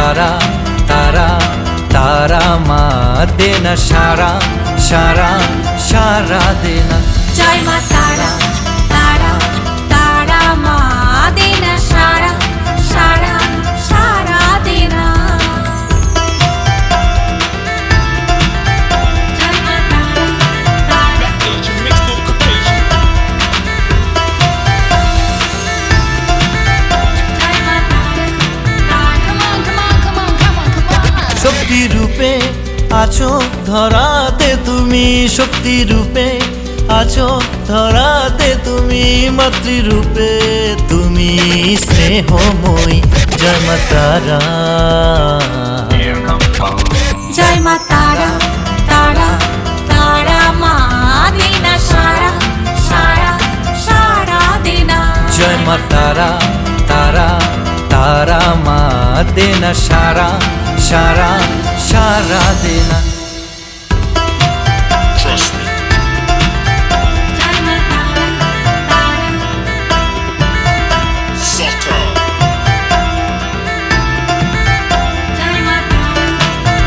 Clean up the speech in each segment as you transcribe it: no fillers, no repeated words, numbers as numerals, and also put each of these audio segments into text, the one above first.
तारा तारा तारा माँ देना सारा सारा सारा देना। जय माँ तारा तारा तारा माँ देना सारा सारा सारा देना। जय माँ तारा शक्ति रूपे आछो धराते तुमी शक्ति रूपे आछो धराते तुमी मातृरूपे तुमी स्नेहमयी जय माँ तारा। जय माँ तारा तारा तारा माँ देना सारा सारा सारा देना। जय माँ तारा तारा तारा माँ देना सारा सारा सारा देना। Trust me. जय माँ तारा तारा Soccer. जय माँ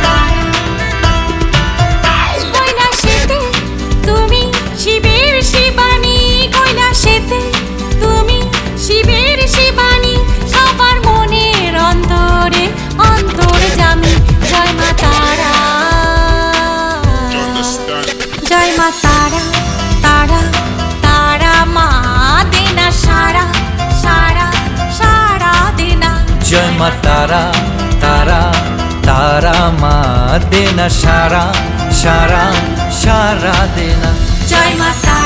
तारा কৈলাসেতে তুমি শিবের শিবানী কৈলাসেতে তুমি শিবের শিবানী সবার মনের অন্তরে অন্তর্যামী। জয় মা তারা You understand? জয় মা তারা তারা তারা মা দেনা সারা সারা সারা দেনা। जय माँ तारा तारा तारा माँ देना सारा सारा सारा देना। জয় মা তারা